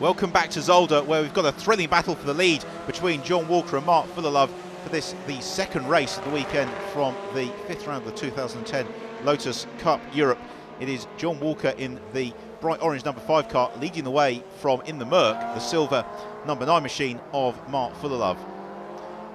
Welcome back to Zolder, where we've got a thrilling battle for the lead between John Walker and Mark Fullerlove for this, the second race of the weekend from the 5th round of the 2010 Lotus Cup Europe. It is John Walker in the bright orange number 5 car leading the way from in the Merc, the silver number 9 machine of Mark Fullerlove.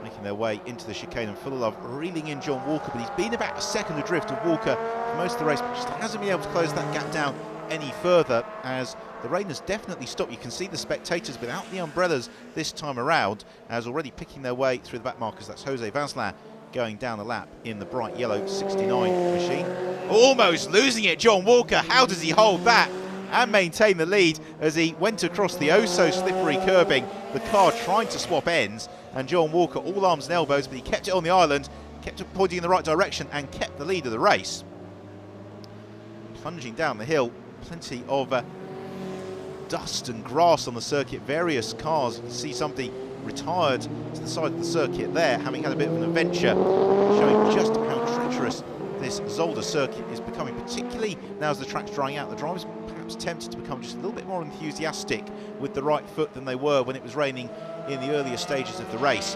Making their way into the chicane, and Fullerlove reeling in John Walker, but he's been about a second adrift of Walker for most of the race, but just hasn't been able to close that gap down any further as the rain has definitely stopped. You can see the spectators without the umbrellas this time around, as already picking their way through the back markers. That's Jose Vazlan going down the lap in the bright yellow 69 machine. Almost losing it, John Walker. How does he hold that and maintain the lead as he went across the oh-so-slippery curbing, the car trying to swap ends, and John Walker all arms and elbows, but he kept it on the island, kept it pointing in the right direction and kept the lead of the race. Plunging down the hill, plenty of dust and grass on the circuit, various cars. You can see somebody retired to the side of the circuit there, having had a bit of an adventure, showing just how treacherous this Zolder circuit is becoming, particularly now as the track's drying out. The drivers perhaps tempted to become just a little bit more enthusiastic with the right foot than they were when it was raining in the earlier stages of the race.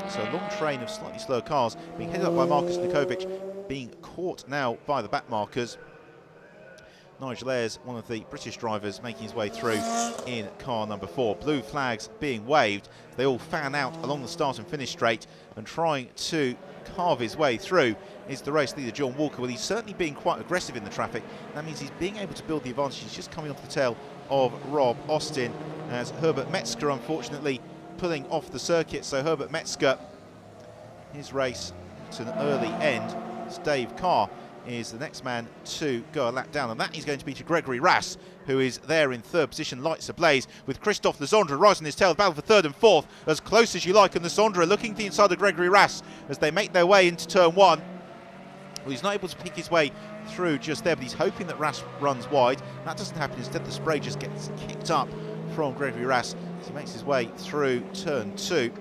So a long train of slightly slower cars being headed up by Markus Nikovic, being caught now by the back markers. Nigel Ayres, one of the British drivers, making his way through in car number 4. Blue flags being waved. They all fan out along the start and finish straight, and trying to carve his way through is the race leader, John Walker. Well, he's certainly being quite aggressive in the traffic. That means he's being able to build the advantage. He's just coming off the tail of Rob Austin, as Herbert Metzger, unfortunately, pulling off the circuit. So Herbert Metzger, his race to an early end. It's Dave Carr is the next man to go a lap down, and that is going to be to Gregory Rass, who is there in 3rd position, lights ablaze, with Christophe Lesondre right on his tail. The battle for 3rd and 4th, as close as you like, and Lesondre looking to the inside of Gregory Rass as they make their way into turn 1. Well, he's not able to pick his way through just there, but he's hoping that Rass runs wide. That doesn't happen. Instead, the spray just gets kicked up from Gregory Rass as he makes his way through turn 2.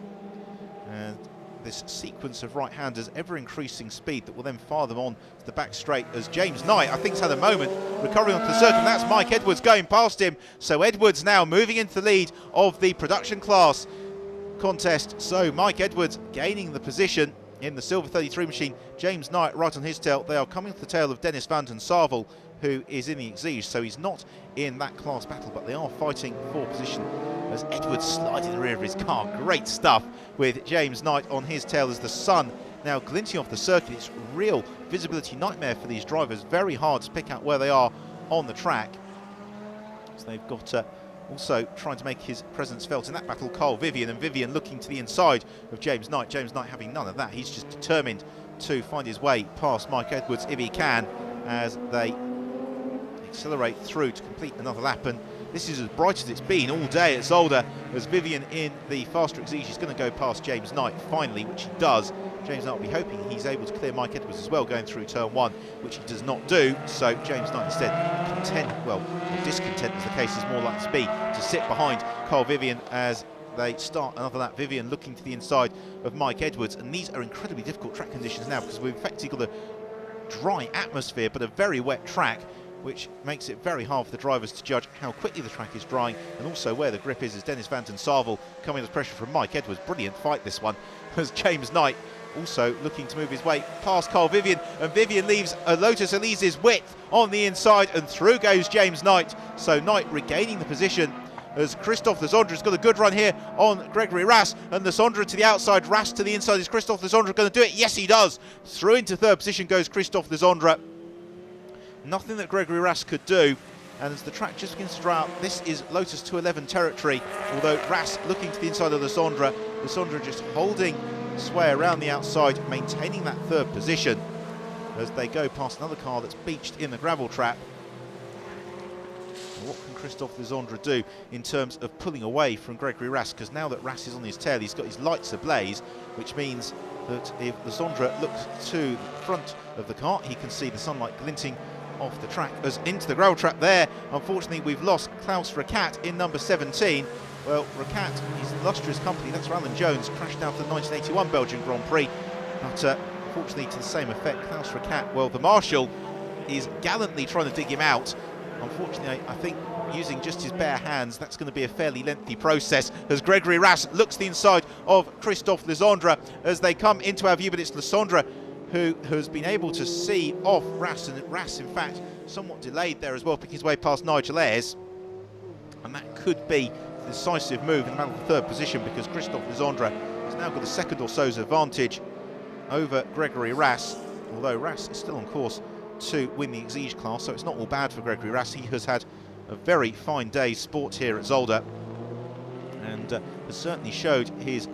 And this sequence of right-handers, ever-increasing speed that will then fire them on to the back straight, as James Knight, I think, has had a moment recovering onto the circuit, and that's Mike Edwards going past him. So Edwards now moving into the lead of the production class contest. So Mike Edwards gaining the position in the silver 33 machine. James Knight right on his tail. They are coming to the tail of Dennis van den Sarvel, who is in the Exige, so he's not in that class battle, but they are fighting for position as Edwards slides in the rear of his car. Great stuff with James Knight on his tail as the sun now glinting off the circuit. It's a real visibility nightmare for these drivers. Very hard to pick out where they are on the track. So they've got also trying to make his presence felt in that battle, Carl Vivian, and Vivian looking to the inside of James Knight. James Knight having none of that. He's just determined to find his way past Mike Edwards if he can, as they accelerate through to complete another lap. And this is as bright as it's been all day at Zolder, as Vivian in the faster Exige is going to go past James Knight finally, which he does. James Knight will be hoping he's able to clear Mike Edwards as well going through turn 1, which he does not do. So James Knight instead content, well, or discontent as the case is more likely to be, to sit behind Carl Vivian as they start another lap. Vivian looking to the inside of Mike Edwards, and these are incredibly difficult track conditions now, because we've effectively got a dry atmosphere but a very wet track, which makes it very hard for the drivers to judge how quickly the track is drying and also where the grip is, as Dennis van den Sarvel coming under pressure from Mike Edwards. Brilliant fight this one, as James Knight also looking to move his way past Carl Vivian, and Vivian leaves a Lotus Elise's width on the inside, and through goes James Knight. So Knight regaining the position as Christophe Lesondre has got a good run here on Gregory Rass, and Lesondre to the outside, Rass to the inside. Is Christophe Lesondre going to do it? Yes, he does. Through into 3rd position goes Christophe Lesondre. Nothing that Gregory Rass could do, and as the track just begins to dry out, this is Lotus 211 territory, although Rass looking to the inside of Lesondre. Lesondre just holding sway around the outside, maintaining that 3rd position as they go past another car that's beached in the gravel trap. And what can Christophe Lesondre do in terms of pulling away from Gregory Rass? Because now that Rass is on his tail, he's got his lights ablaze, which means that if Lesondre looks to the front of the car, he can see the sunlight glinting off the track as into the gravel trap there. Unfortunately, we've lost Klaus Racat in number 17. Well, Racat, his illustrious company, that's Alan Jones, crashed out of the 1981 Belgian Grand Prix. But unfortunately, to the same effect, Klaus Racat, well, the marshal is gallantly trying to dig him out. Unfortunately, I think using just his bare hands. That's going to be a fairly lengthy process as Gregory Rass looks the inside of Christophe Lisandre as they come into our view, but it's Lisandre who has been able to see off Rass, and Rass, in fact, somewhat delayed there as well, picking his way past Nigel Ayres. And that could be the decisive move in the battle for third position, because Christophe Lisandre has now got a second or so's advantage over Gregory Rass, although Rass is still on course to win the Exige class, so it's not all bad for Gregory Rass. He has had a very fine day's sport here at Zolder, and has certainly showed his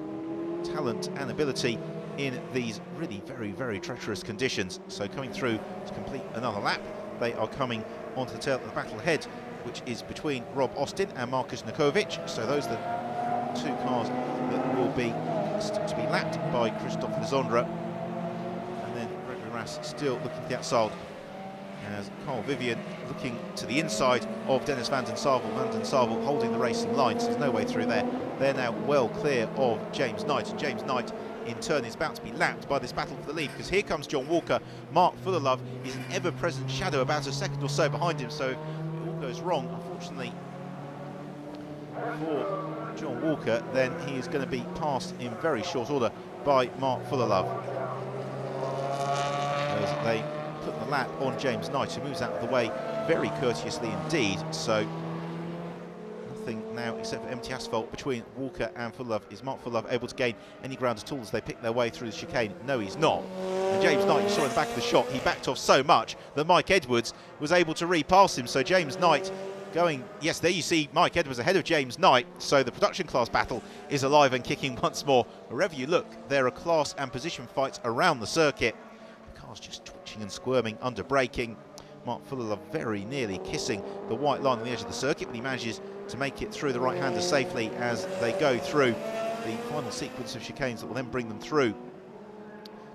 talent and ability in these really very, very treacherous conditions. So coming through to complete another lap, they are coming onto the tail of the battle ahead, which is between Rob Austin and Markus Nikovic. So those are the two cars that will be to be lapped by Christophe Lisandre, and then Gregory Rass still looking to the outside as Carl Vivian looking to the inside of Dennis van den Sarvel. Van den Sarvel holding the racing line, so there's no way through there. They're now well clear of James Knight, and James Knight in turn is about to be lapped by this battle for the lead, because here comes John Walker. Mark Fullerlove is an ever-present shadow about a second or so behind him, so it all goes wrong, unfortunately, for John Walker. Then he is going to be passed in very short order by Mark Fullerlove as they put the lap on James Knight, who moves out of the way very courteously indeed. So nothing now except for empty asphalt between Walker and Fullerlove. Is Mark Fullerlove able to gain any ground at all as they pick their way through the chicane? No, he's not. And James Knight, you saw in the back of the shot, he backed off so much that Mike Edwards was able to repass him. So James Knight going, yes, there you see Mike Edwards ahead of James Knight. So the production class battle is alive and kicking once more. Wherever you look, there are class and position fights around the circuit. The car's just twitching and squirming under braking. Mark Fullerlove very nearly kissing the white line on the edge of the circuit, but he manages to make it through the right-hander safely as they go through the final sequence of chicanes that will then bring them through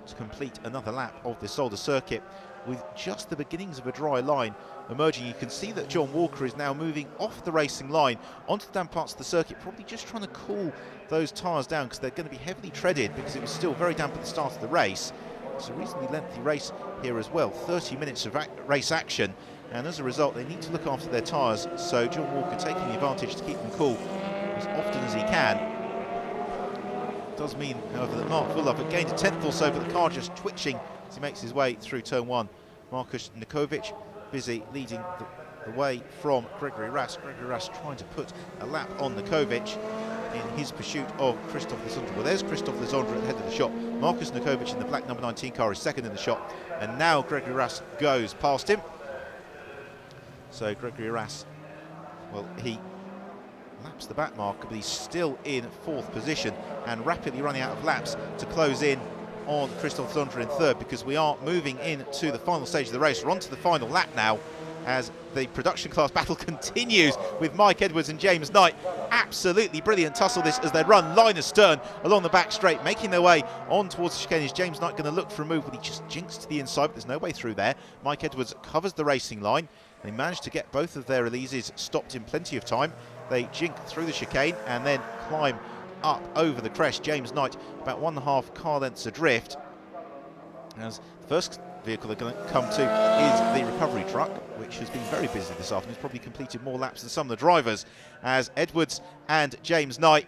to complete another lap of the Zolder circuit, with just the beginnings of a dry line emerging. You can see that John Walker is now moving off the racing line onto the damp parts of the circuit, probably just trying to cool those tyres down, because they're going to be heavily treaded because it was still very damp at the start of the race. It's a reasonably lengthy race here as well, 30 minutes of race action, and as a result they need to look after their tyres. So John Walker taking the advantage to keep them cool as often as he can. It does mean, however, that Mark Fullerlove had gained a tenth or so, but the car just twitching as he makes his way through turn one. Markus Nikovic busy leading the way from Gregory Rass. Gregory Rass trying to put a lap on Nikovic in his pursuit of Christophe Lisandre. Well, there's Christophe Lisandre at the head of the shot. Markus Nikovic in the black number 19 car is second in the shot, and now Gregory Rass goes past him. So Gregory Rass, well, he laps the back marker, but he's still in fourth position and rapidly running out of laps to close in on Christophe Lisandre in third, because we are moving into the final stage of the race. We're on to the final lap now as the production class battle continues with Mike Edwards and James Knight. Absolutely brilliant tussle this as they run line astern along the back straight, making their way on towards the chicane. Is James Knight going to look for a move, but he just jinks to the inside, but there's no way through there. Mike Edwards covers the racing line. They managed to get both of their releases stopped in plenty of time. They jink through the chicane and then climb up over the crest. James Knight about 1.5 car lengths adrift, as the first vehicle they're going to come to is the recovery truck, which has been very busy this afternoon. It's probably completed more laps than some of the drivers, as Edwards and James Knight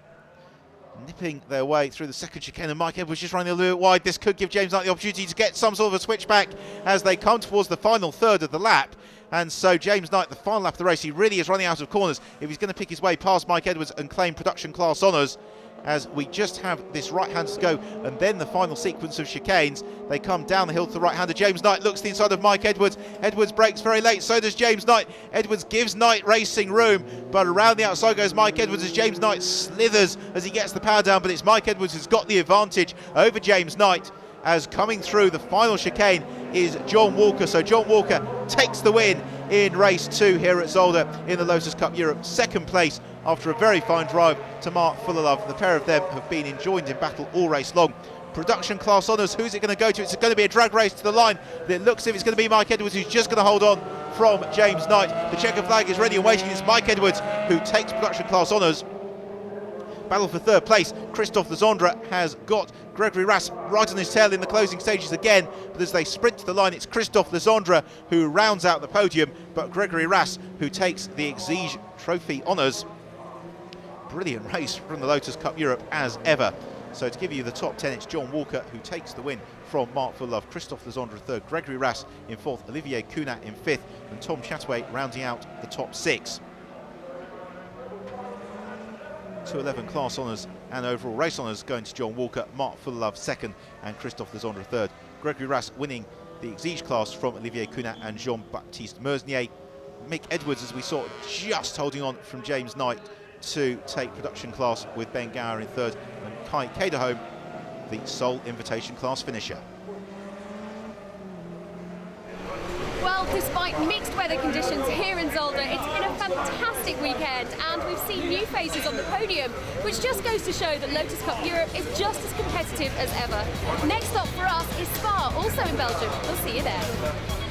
nipping their way through the second chicane, and Mike Edwards just running a little bit wide. This could give James Knight the opportunity to get some sort of a switchback as they come towards the final third of the lap. And so James Knight, the final lap of the race, he really is running out of corners if he's going to pick his way past Mike Edwards and claim production class honours, as we just have this right-hander to go, and then the final sequence of chicanes. They come down the hill to the right-hander. James Knight looks to the inside of Mike Edwards. Edwards brakes very late, so does James Knight. Edwards gives Knight racing room, but around the outside goes Mike Edwards as James Knight slithers as he gets the power down, but it's Mike Edwards who's got the advantage over James Knight, as coming through the final chicane is John Walker. So John Walker takes the win in race 2 here at Zolder in the Lotus Cup Europe. Second place after a very fine drive to Mark Fullerlove. The pair of them have been enjoined in battle all race long. Production class honours, who's it going to go to? It's going to be a drag race to the line. It looks as if it's going to be Mike Edwards who's just going to hold on from James Knight. The checker flag is ready and waiting. It's Mike Edwards who takes production class honours. Battle for third place. Christophe Lisandre has got Gregory Rass right on his tail in the closing stages again, but as they sprint to the line, it's Christophe Lezondre who rounds out the podium, but Gregory Rass who takes the Exige Trophy honours. Brilliant race from the Lotus Cup Europe as ever. So to give you the top 10, it's John Walker who takes the win from Mark Full-Love, Christophe Lezondre third, Gregory Rass in fourth, Olivier Cunat in fifth, and Tom Chataway rounding out the top 6. 211 class honours and overall race honours going to John Walker, Mark Full-Love second, and Christophe Lezondre third. Gregory Rass winning the Exige class from Olivier Cunat and Jean-Baptiste Meusnier. Mick Edwards, as we saw, just holding on from James Knight to take production class with Ben Gower in third, and Kai Kederholm, the sole invitation class finisher. Well, despite mixed weather conditions here in Zolder, it's been a fantastic weekend, and we've seen new faces on the podium, which just goes to show that Lotus Cup Europe is just as competitive as ever. Next stop for us is Spa, also in Belgium. We'll see you there.